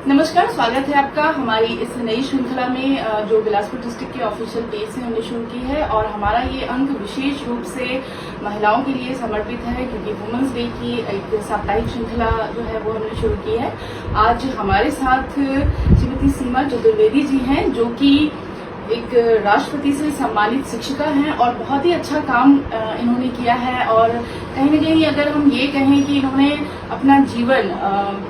नमस्कार, स्वागत है आपका हमारी इस नई श्रृंखला में जो बिलासपुर डिस्ट्रिक्ट के ऑफिशियल पेज से हमने शुरू की है। और हमारा ये अंक विशेष रूप से महिलाओं के लिए समर्पित है, क्योंकि वुमेन्स डे की एक साप्ताहिक श्रृंखला जो है वो हमने शुरू की है। आज हमारे साथ श्रीमती सीमा चतुर्वेदी जी हैं, जो कि एक राष्ट्रपति से सम्मानित शिक्षिका हैं और बहुत ही अच्छा काम इन्होंने किया है। और कहीं न कहीं अगर हम ये कहें कि इन्होंने अपना जीवन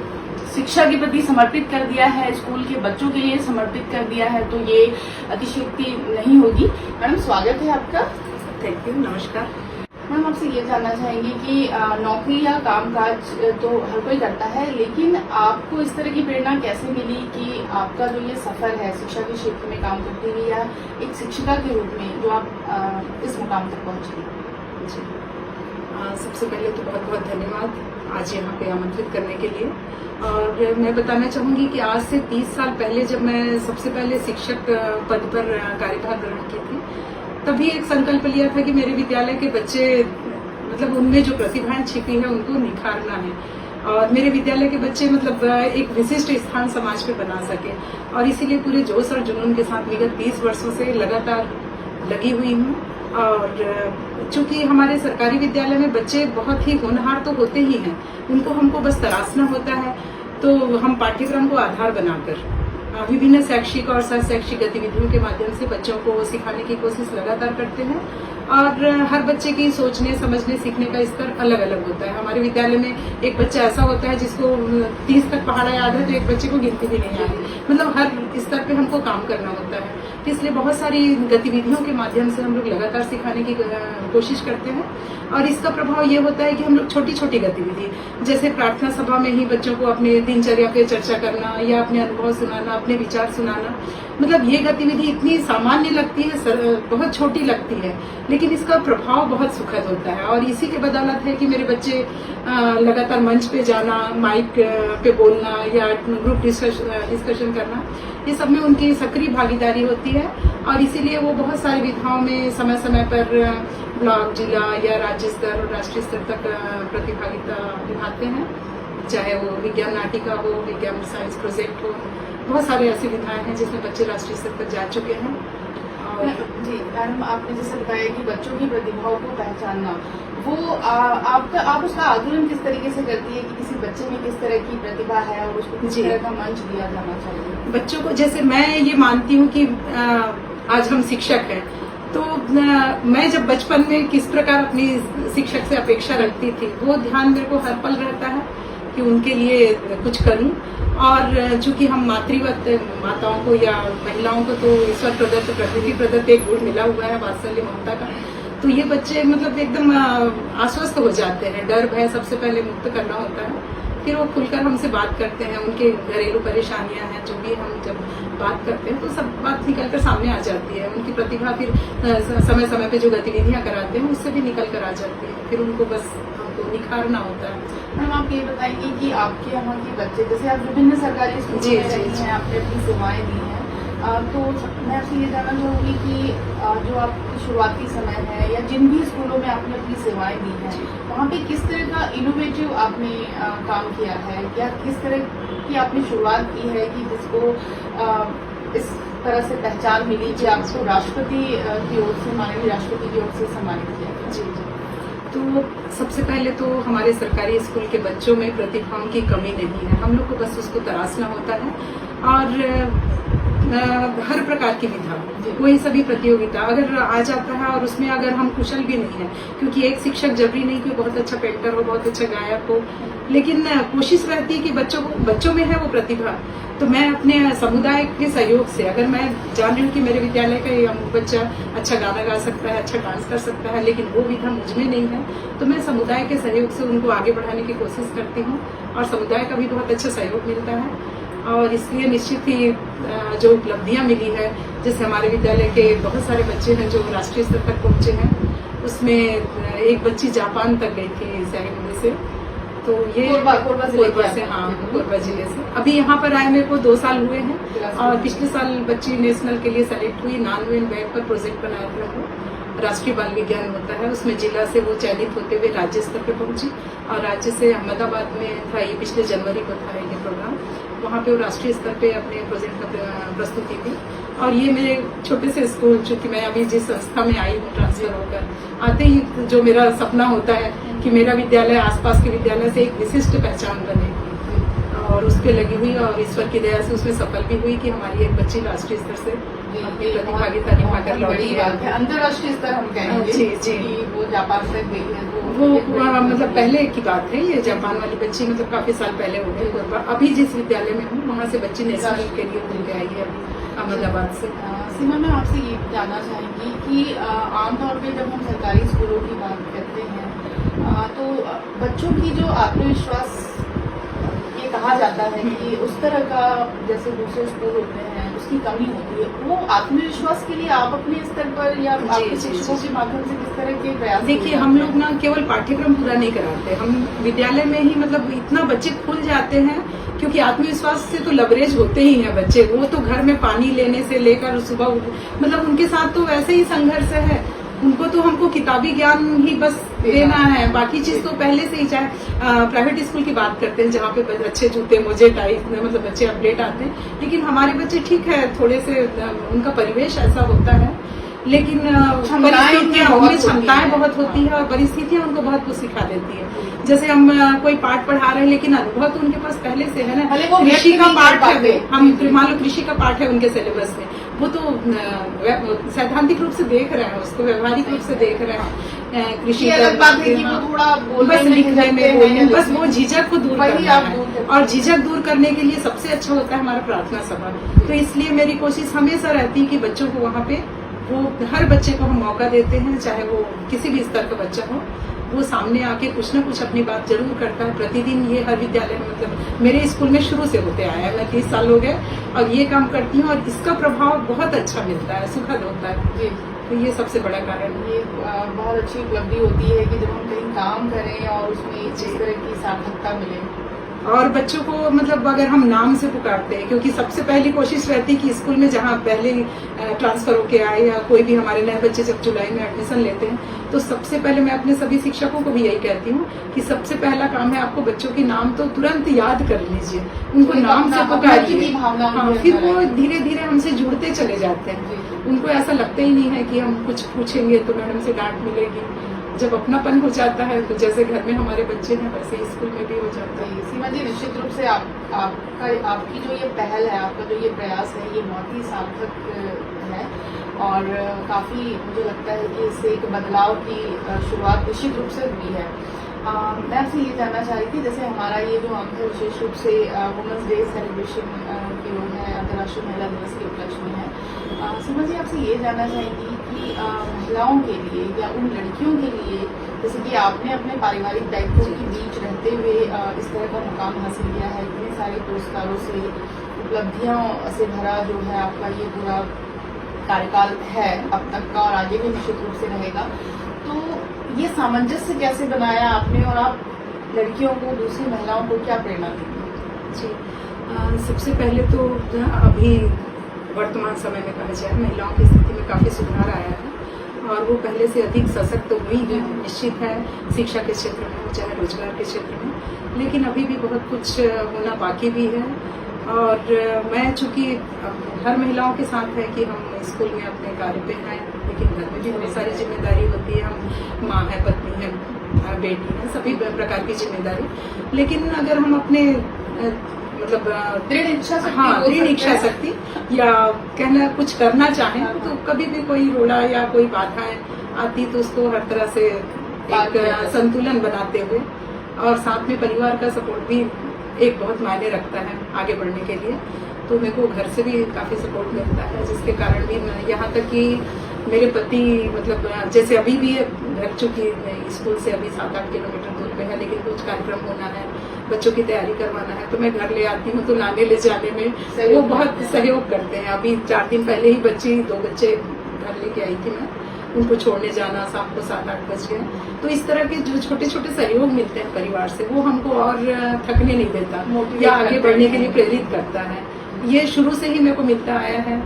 शिक्षा के प्रति समर्पित कर दिया है, स्कूल के बच्चों के लिए समर्पित कर दिया है, तो ये अतिशयोक्ति नहीं होगी। मैडम, स्वागत है आपका। Thank you. नमस्कार मैम, आपसे ये जानना चाहेंगे कि नौकरी या कामकाज तो हर कोई करता है, लेकिन आपको इस तरह की प्रेरणा कैसे मिली कि आपका जो ये सफर है शिक्षा के क्षेत्र में काम करते हुए या एक शिक्षिका के रूप में जो आप इस मुकाम तक पहुंची? जी, सबसे पहले तो बहुत बहुत धन्यवाद आज यहाँ पे आमंत्रित करने के लिए। और मैं बताना चाहूंगी कि आज से 30 साल पहले जब मैं सबसे पहले शिक्षक पद पर कार्यभार ग्रहण की थी, तभी एक संकल्प लिया था कि मेरे विद्यालय के बच्चे मतलब उनमें जो प्रतिभाएं छिपी है उनको निखारना है और मेरे विद्यालय के बच्चे मतलब एक विशिष्ट स्थान समाज पे बना सके। और इसीलिए पूरे जोश और जुनून के साथ विगत 20 वर्षों से लगातार लगी हुई हूँ। और चूंकि हमारे सरकारी विद्यालय में बच्चे बहुत ही होनहार तो होते ही हैं, उनको हमको बस तराशना होता है। तो हम पाठ्यक्रम को आधार बनाकर विभिन्न शैक्षिक और सह शैक्षिक गतिविधियों के माध्यम से बच्चों को सिखाने की कोशिश लगातार करते हैं। और हर बच्चे की सोचने समझने सीखने का स्तर अलग अलग होता है। हमारे विद्यालय में एक बच्चा ऐसा होता है जिसको 30 तक पहाड़ा याद है, तो एक बच्चे को गिनती भी नहीं आती। मतलब हर स्तर पे हमको काम करना होता है, इसलिए बहुत सारी गतिविधियों के माध्यम से हम लोग लगातार सिखाने की कोशिश करते हैं। और इसका प्रभाव ये होता है कि हम लोग छोटी छोटी गतिविधि जैसे प्रार्थना सभा में ही बच्चों को अपने दिनचर्या पे चर्चा करना या अपने अनुभव सुनाना, अपने विचार सुनाना, मतलब ये गतिविधि इतनी सामान्य लगती है, बहुत छोटी लगती है, लेकिन इसका प्रभाव बहुत सुखद होता है। और इसी के बदौलत है कि मेरे बच्चे लगातार मंच पे जाना, माइक पे बोलना या ग्रुप डिस्कशन करना, ये सब में उनकी सक्रिय भागीदारी होती है। और इसीलिए वो बहुत सारी विधाओं में समय समय पर ब्लॉक, जिला या राज्य स्तर और राष्ट्रीय स्तर तक प्रतिभागिता निभाते हैं। चाहे वो विज्ञान नाटिका हो, विज्ञान साइंस प्रोजेक्ट हो, बहुत सारे ऐसी विधाएं हैं जिसमें बच्चे राष्ट्रीय स्तर तक जा चुके हैं। जी मैडम, आपने जैसे बताया कि बच्चों की प्रतिभाओं को पहचानना, वो आप उसका आकलन किस तरीके से करती है कि किसी बच्चे में किस तरह की प्रतिभा है और उसको किस तरह का मंच दिया जाना चाहिए? बच्चों को जैसे मैं ये मानती हूँ कि आज हम शिक्षक हैं, तो मैं जब बचपन में किस प्रकार अपनी शिक्षक से अपेक्षा रखती थी, वो ध्यान मेरे को हर पल रहता है कि उनके लिए कुछ करूं। और चूंकि हम मातृवत माताओं को या महिलाओं को तो ईश्वर प्रदत्त प्रकृति प्रदत्त एक गुण मिला हुआ है वात्सल्य ममता का, तो ये बच्चे मतलब एकदम आश्वस्त हो जाते हैं। डर भय सबसे पहले मुक्त करना होता है, फिर वो खुलकर हमसे बात करते हैं। उनके घरेलू परेशानियां हैं, जो भी हम जब बात करते हैं तो सब बात निकल कर सामने आ जाती है। उनकी प्रतिभा फिर समय समय पे जो गतिविधियां कराते हैं उससे भी निकल कर आ जाती है। फिर उनको बस हमको निखारना होता है। मैम, आप ये बताइए कि आपके यहाँ के बच्चे, जैसे आप विभिन्न सरकारी स्कूलों में रही हैं, आपने अपनी सेवाएं दी हैं, तो मैं आपसे ये जानना चाहूंगी कि जो आपकी शुरुआती समय है या जिन भी स्कूलों में आपने अपनी सेवाएं दी हैं, वहाँ पे किस तरह का इनोवेटिव आपने काम किया है या किस तरह की आपने शुरुआत की है कि जिसको इस तरह से पहचान मिली कि आपको राष्ट्रपति की ओर से, माननीय राष्ट्रपति की ओर से सम्मानित किया गया? जी, तो सबसे पहले तो हमारे सरकारी स्कूल के बच्चों में प्रतिभाओं की कमी नहीं है, हम लोग को बस उसको तराशना होता है। और हर प्रकार की विधा, कोई सभी प्रतियोगिता अगर आ जाता है और उसमें अगर हम कुशल भी नहीं है, क्योंकि एक शिक्षक जरूरी नहीं कि बहुत अच्छा पेंटर हो, बहुत अच्छा गायक हो, लेकिन कोशिश रहती है कि बच्चों में है वो प्रतिभा। तो मैं अपने समुदाय के सहयोग से, अगर मैं जान रही हूँ कि मेरे विद्यालय का बच्चा अच्छा गाना गा सकता है, अच्छा डांस कर सकता है, लेकिन वो विधा मुझ में नहीं है, तो मैं समुदाय के सहयोग से उनको आगे बढ़ाने की कोशिश करती हूँ और समुदाय का भी बहुत अच्छा सहयोग मिलता है। और इसलिए निश्चित ही जो उपलब्धियां मिली है, जैसे हमारे विद्यालय के बहुत सारे बच्चे हैं जो राष्ट्रीय स्तर तक पहुंचे हैं, उसमें एक बच्ची जापान तक गई थी सहयोग से। तो ये कोरबा से, हाँ, कोरबा जिले से। अभी यहाँ पर आए मेरे को 2 साल हुए हैं और पिछले साल बच्ची नेशनल के लिए सेलेक्ट हुई। नानवेन वेब पर प्रोजेक्ट बनाया था वो, राष्ट्रीय बाल विज्ञान होता है, उसमें जिला से वो चयनित होते हुए राज्य स्तर पे पहुंची और राज्य से अहमदाबाद में था, ये पिछले जनवरी को था ये प्रोग्राम। वहाँ पे वो राष्ट्रीय स्तर पे अपने प्रोजेक्ट का प्रस्तुति दी। और ये मेरे छोटे से स्कूल, चूंकि मैं अभी जिस संस्था में आई हूँ ट्रांसफर होकर, आते ही जो मेरा सपना होता है कि मेरा विद्यालय आसपास के विद्यालय से एक विशिष्ट पहचान बने, और उस पे लगी हुई, और ईश्वर की दया से उसमें सफल भी हुई कि हमारी एक बच्ची राष्ट्रीय स्तर से अपनी प्रतिभागिता निभाकर लौटी है। अंतर्राष्ट्रीय स्तर हम कहेंगे। जी जी, वो जापान तक गई है। वो मतलब पहले की बात है, ये जापान वाली बच्ची मतलब काफी साल पहले हो गए। अभी जिस विद्यालय में हूँ वहाँ से बच्ची नेशनल के लिए घूम के आई है अहमदाबाद से। सीमा, मैं आपसे ये जानना चाहेंगी कि आमतौर पे जब हम सरकारी स्कूलों की बात करते हैं तो बच्चों की जो आत्मविश्वास, ये कहा जाता है कि उस तरह का जैसे दूसरे स्कूल होते हैं उसकी कमी होती है। वो आत्मविश्वास के लिए आप अपने स्तर पर या आपके शिक्षकों के माध्यम से किस तरह के प्रयास? देखिए, हम लोग ना केवल पाठ्यक्रम पूरा नहीं कराते, हम विद्यालय में ही मतलब इतना बच्चे खुल जाते हैं, क्योंकि आत्मविश्वास से तो लबरेज होते ही हैं बच्चे। वो तो घर में पानी लेने से लेकर सुबह मतलब उनके साथ तो वैसे ही संघर्ष है। उनको तो हमको किताबी ज्ञान ही बस देना है, बाकी चीज तो पहले से ही। चाहे प्राइवेट स्कूल की बात करते हैं जहाँ पे अच्छे जूते मोजे टाइप में मतलब बच्चे अपडेट आते हैं, लेकिन हमारे बच्चे ठीक है, थोड़े से उनका परिवेश ऐसा होता है, लेकिन उनमें क्षमताएं बहुत होती है और परिस्थितियां उनको बहुत कुछ सिखा देती है। जैसे हम कोई पाठ पढ़ा रहे हैं, लेकिन अनुभव तो उनके पास पहले से है ना। कृषि का पाठ है, हम मान लो कृषि का पाठ है उनके सिलेबस में, वो तो सैद्धांतिक रूप से देख रहे हैं, उसको व्यवहारिक रूप से देख रहे हैं। कृषि बस लिखने में बस वो झिझक को दूर करना है, और झिझक दूर करने के लिए सबसे अच्छा होता है हमारा प्रार्थना सभा। तो इसलिए मेरी कोशिश हमेशा रहती है कि बच्चों को वहाँ पे, वो हर बच्चे को हम मौका देते हैं, चाहे वो किसी भी स्तर का बच्चा हो, वो सामने आके कुछ ना कुछ अपनी बात जरूर करता है। प्रतिदिन ये हर विद्यालय में मतलब मेरे स्कूल में शुरू से होते आया है, मैं 30 साल हो गए और ये काम करती हूँ, और इसका प्रभाव बहुत अच्छा मिलता है, सुखद होता है। तो ये सबसे बड़ा कारण, ये बहुत अच्छी उपलब्धि होती है कि जब हम कहीं काम करें और उसमें जिस तरह की सार्थकता मिले। और बच्चों को मतलब अगर हम नाम से पुकारते हैं, क्योंकि सबसे पहली कोशिश रहती है कि स्कूल में जहाँ पहले ट्रांसफर होके आए या कोई भी हमारे नए बच्चे जब जुलाई में एडमिशन लेते हैं, तो सबसे पहले मैं अपने सभी शिक्षकों को भी यही कहती हूँ कि सबसे पहला काम है आपको बच्चों के नाम तो तुरंत याद कर लीजिए, उनको नाम से पुकारिए। हाँ, फिर वो धीरे धीरे हमसे जुड़ते चले जाते हैं। उनको ऐसा लगता ही नहीं है कि हम कुछ पूछेंगे तो मैडम से डांट मिलेगी। जब अपनापन हो जाता है तो जैसे घर में हमारे बच्चे हैं वैसे ही स्कूल में भी हो जाता है। सीमा जी, निश्चित रूप से आपकी जो ये पहल है, आपका जो ये प्रयास है, ये बहुत ही सार्थक है, और काफी मुझे लगता है कि इससे एक बदलाव की शुरुआत निश्चित रूप से हुई है। मैं आपसे ये जानना चाह रही थी, जैसे हमारा ये जो अंक है विशेष रूप से वुमेन्स डे सेलिब्रेशन की ओर है, अंतर्राष्ट्रीय महिला दिवस के उपलक्ष्य में है। सीमा जी, आपसे ये जानना चाहेंगी कि महिलाओं के लिए या उन लड़कियों के लिए, जैसे कि आपने अपने पारिवारिक दायित्वों के बीच रहते हुए इस तरह का मुकाम हासिल किया है, इतने सारे पुरस्कारों से, उपलब्धियों से भरा जो है आपका ये पूरा कार्यकाल है अब तक का, और आगे भी निश्चित रूप से रहेगा, तो ये सामंजस्य कैसे बनाया आपने, और आप लड़कियों को, दूसरी महिलाओं को क्या प्रेरणा देंगे? जी, सबसे पहले तो अभी वर्तमान समय में कहा जाए महिलाओं की स्थिति में काफी सुधार आया है, और वो पहले से अधिक सशक्त हुई है, निश्चित है, शिक्षा के क्षेत्र में चाहे रोजगार के क्षेत्र में, लेकिन अभी भी बहुत कुछ होना बाकी भी है। और मैं चूंकि हर महिलाओं के साथ है कि हम स्कूल में अपने कार्य पे हैं, लेकिन घर में भी बहुत सारी जिम्मेदारी होती है। हम माँ है, पत्नी है, बेटी है, सभी प्रकार की जिम्मेदारी, लेकिन अगर हम अपने मतलब दृढ़ इच्छा शक्ति या कहना कुछ करना चाहें, तो कभी भी कोई रोड़ा या कोई बाधाएं आती तो उसको हर तरह से एक संतुलन बनाते हुए, और साथ में परिवार का सपोर्ट भी एक बहुत मायने रखता है आगे बढ़ने के लिए। तो मेरे को घर से भी काफी सपोर्ट मिलता है, जिसके कारण भी यहाँ तक कि मेरे पति मतलब जैसे अभी भी घर, चूंकि स्कूल से अभी 7-8 किलोमीटर दूर पे है, लेकिन कुछ कार्यक्रम होना है, बच्चों की तैयारी करवाना है, तो मैं घर ले आती हूँ, तो लाने ले जाने में वो बहुत सहयोग करते हैं। अभी 4 दिन पहले ही 2 बच्चे घर लेके आई थी मैं, उनको छोड़ने जाना, शाम को 7-8 बज गए। तो इस तरह के जो छोटे छोटे सहयोग मिलते हैं परिवार से, वो हमको और थकने नहीं देता या आगे बढ़ने के लिए प्रेरित करता है। ये शुरू से ही मेरे को मिलता आया है,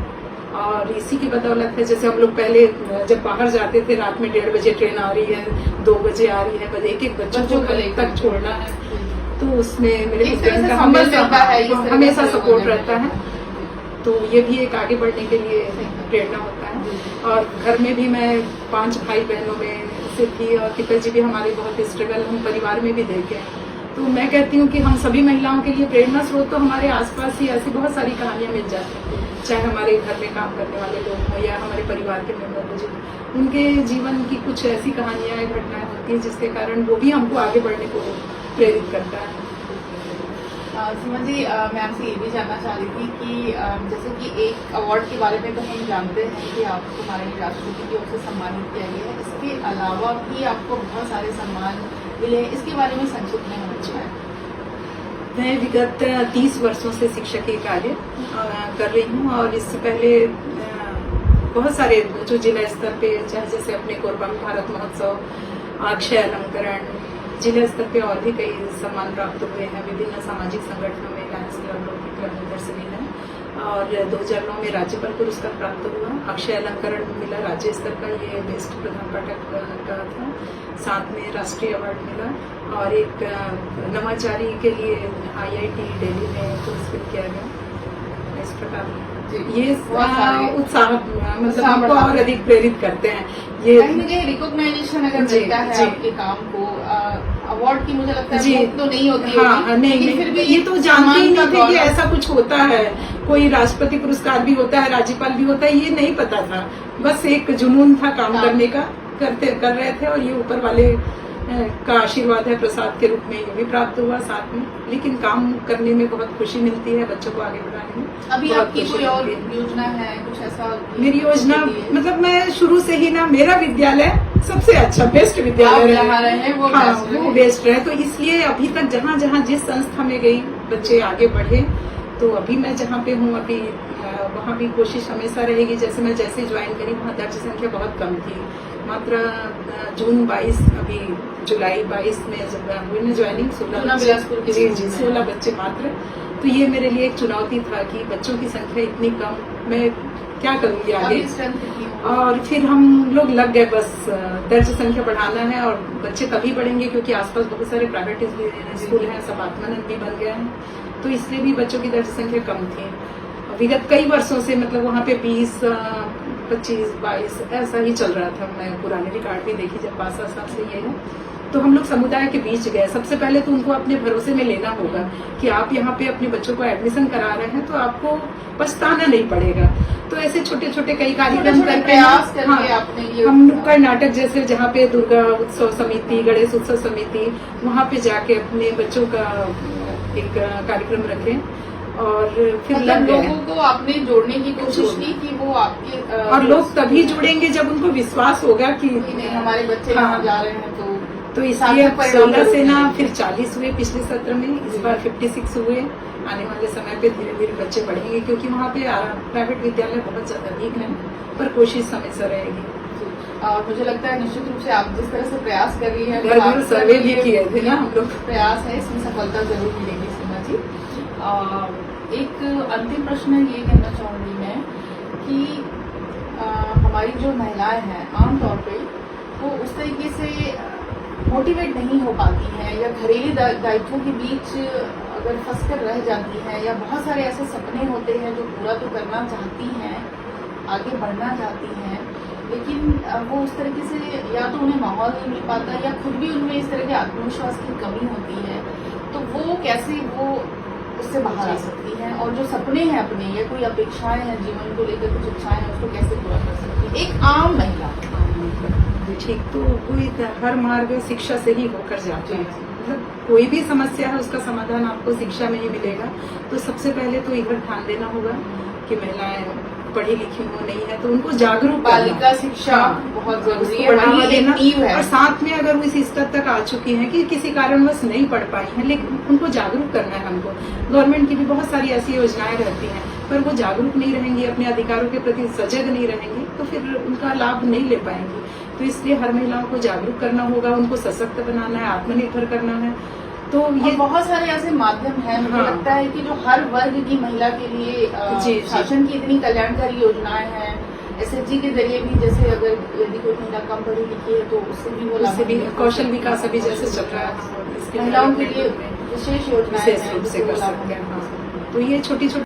और इसी की बदौलत है। जैसे हम लोग पहले जब बाहर जाते थे, रात में 1:30 बजे ट्रेन आ रही है, 2 बजे आ रही है, बस एक बच्चों को तक छोड़ना है, तो उसमें मेरे एक तरह हस्बैंड से का संबल रहता है, इस तरह हमेशा से सपोर्ट होने रहता है। तो ये भी एक आगे बढ़ने के लिए प्रेरणा होता है। और घर में भी मैं 5 भाई बहनों में से थी और पिताजी भी हमारे बहुत स्ट्रगल हम परिवार में भी देखे हैं। तो मैं कहती हूँ कि हम सभी महिलाओं के लिए प्रेरणा स्रोत तो हमारे आसपास ही ऐसी बहुत सारी कहानियां मिल जाती हैं, चाहे हमारे घर में काम करने वाले लोग हों या हमारे परिवार के मेंबर हो, उनके जीवन की कुछ ऐसी कहानियां घटनाएं होती हैं जिसके कारण वो भी हमको आगे बढ़ने को प्रेरित करता है। सुमन जी, मैं आपसे ये भी जानना चाह रही थी कि जैसे कि एक अवार्ड के बारे में तो हम जानते हैं कि आपको हमारे राष्ट्रपति की ओर से सम्मानित किया गया है, इसके अलावा भी आपको बहुत सारे सम्मान मिले हैं, इसके बारे में संक्षिप्त में हमें बताएं। मैं विगत 30 वर्षों से शिक्षकीय कार्य कर रही हूँ और इससे पहले बहुत सारे जो जिला स्तर पे, चाहे जैसे अपने कोरबा में भारत महोत्सव, अक्षय अलंकरण, जिला स्तर पे और भी कई सम्मान प्राप्त हुए हैं। विभिन्न सामाजिक संगठनों में लायंस क्लब, रोटरी क्लब दर्शनी है और 2009 में राज्यपाल पुरस्कार प्राप्त हुआ। अक्षय अलंकरण मिला राज्य स्तर का, ये बेस्ट प्रधान पाठक का था। साथ में राष्ट्रीय अवार्ड मिला और एक नवाचारी के लिए IIT दिल्ली में पुरस्कृत किया गया। इस प्रकार ये उत्साह मतलब हमको और अधिक प्रेरित करते हैं। ये कहीं न कहीं रिकॉग्नाइजेशन अगर मिलता है आपके काम को, अवार्ड की मुझे लगता है भूख तो नहीं होती हाँ, होगी, नहीं, फिर भी ये तो जानते ही नहीं थे कि ऐसा कुछ होता है। कोई राष्ट्रपति पुरस्कार भी होता है, राज्यपाल भी होता है, ये नहीं पता था। बस एक जुनून था काम करने का, कर रहे थे और ये ऊपर वाले का आशीर्वाद है, प्रसाद के रूप में ये भी प्राप्त हुआ साथ में। लेकिन काम करने में बहुत खुशी मिलती है, बच्चों को आगे बढ़ाने में। अभी आपकी कोई और योजना है, कुछ ऐसा? मेरी योजना मतलब मैं शुरू से ही ना, मेरा विद्यालय सबसे अच्छा बेस्ट विद्यालय रहे, वो बेस्ट रहे। तो इसलिए अभी तक जहाँ जहाँ जिस संस्था में गई बच्चे आगे बढ़े, तो अभी मैं जहाँ पे हूँ अभी वहाँ भी कोशिश हमेशा रहेगी। जैसे ज्वाइन करी वहाँ दर्ज संख्या बहुत कम थी, मात्र जून 22 अभी जुलाई 22 में जब हुई ना ज्वाइनिंग, 16 बच्चे मात्र। तो ये मेरे लिए एक चुनौती था कि बच्चों की संख्या इतनी कम, मैं क्या करूँगी आगे। और फिर हम लोग लग गए, बस दर्ज संख्या बढ़ाना है और बच्चे तभी बढ़ेंगे क्योंकि आसपास बहुत सारे प्राइवेट स्कूल हैं, सब आत्मानंद भी बन गए हैं, तो इसलिए भी बच्चों की दर्ज संख्या कम थी। विगत कई वर्षों से मतलब वहाँ पे 20, 25, 22 ऐसा ही चल रहा था। मैं पुराने रिकॉर्ड भी देखी जब 5 साल से ये है। तो हम लोग समुदाय के बीच गए। सबसे पहले तो उनको अपने भरोसे में लेना होगा कि आप यहाँ पे अपने बच्चों को एडमिशन करा रहे हैं, तो आपको पछताना नहीं पड़ेगा। तो ऐसे छोटे छोटे कई कार्यक्रम करके हम नुक्कड़ नाटक जैसे, जहाँ पे दुर्गा उत्सव समिति, गणेश उत्सव समिति, वहाँ पे जाके अपने बच्चों का एक कार्यक्रम रखें और फिर लोगों को आपने जोड़ने की कोशिश की कि वो आपके और लोग तभी जुड़ेंगे जब उनको विश्वास होगा कि हमारे बच्चे यहाँ जा रहे हैं। तो इसलिए 16 से ना फिर 40 हुए पिछले सत्र में, इस बार 56 हुए। आने वाले समय पे धीरे धीरे बच्चे बढ़ेंगे क्योंकि वहाँ पे प्राइवेट विद्यालय बहुत ज्यादा अधिक है, पर कोशिश हमेशा रहेगी। और मुझे लगता है निश्चित रूप से आप जिस तरह से प्रयास कर रही है, घर सर्वे भी किए थे ना हम लोग, प्रयास है, इसमें सफलता जरूर मिलेगी सीमा जी। एक अंतिम प्रश्न ये कहना चाहूंगी मैं कि हमारी जो महिलाएं हैं आमतौर पे वो उस तरीके से मोटिवेट नहीं हो पाती हैं या घरेलू दायित्वों के बीच अगर फंस कर रह जाती हैं, या बहुत सारे ऐसे सपने होते हैं जो पूरा तो करना चाहती हैं, आगे बढ़ना चाहती हैं, लेकिन वो उस तरीके से या तो उन्हें माहौल नहीं मिल पाता या खुद भी उनमें इस तरह के आत्मविश्वास की कमी होती है। तो वो कैसे वो उससे बाहर आ सकती हैं और जो सपने हैं अपने या कोई अपेक्षाएं हैं जीवन को लेकर, कुछ इच्छाएं हैं, उसको कैसे पूरा कर सकती है एक आम महिला? ठीक, तो कोई हर मार्ग शिक्षा से ही होकर जाता है। मतलब कोई भी समस्या है उसका समाधान आपको शिक्षा में ही मिलेगा। तो सबसे पहले तो इधर ध्यान देना होगा कि महिलाएं पढ़ी लिखी हो नहीं है तो उनको जागरूक, बालिका शिक्षा बहुत जरूरी है, बढ़ावा देना है। और साथ में अगर वो इस स्तर तक आ चुकी हैं कि किसी कारणवश नहीं पढ़ पाई हैं, लेकिन उनको जागरूक करना है हमको। गवर्नमेंट की भी बहुत सारी ऐसी योजनाएं रहती हैं, पर वो जागरूक नहीं रहेंगी, अपने अधिकारों के प्रति सजग नहीं रहेंगी, तो फिर उनका लाभ नहीं ले पाएंगी। तो इसलिए हर महिलाओं को जागरूक करना होगा, उनको सशक्त बनाना है, आत्मनिर्भर करना है। तो ये बहुत सारे ऐसे माध्यम हैं, मुझे लगता है कि जो हर वर्ग की महिला के लिए शासन की इतनी कल्याणकारी योजनाएं हैं, SHG के जरिए भी, जैसे अगर यदि कोई महिला कम पढ़ी लिखी है तो उससे भी वो कौशल विकास अभी जैसे चल रहा है महिलाओं के लिए विशेष योजनाएं विशेष हैं रूप से जिससे कर वो लाभ सकते हैं। उठा हाँ। तो ये छोटी छोटी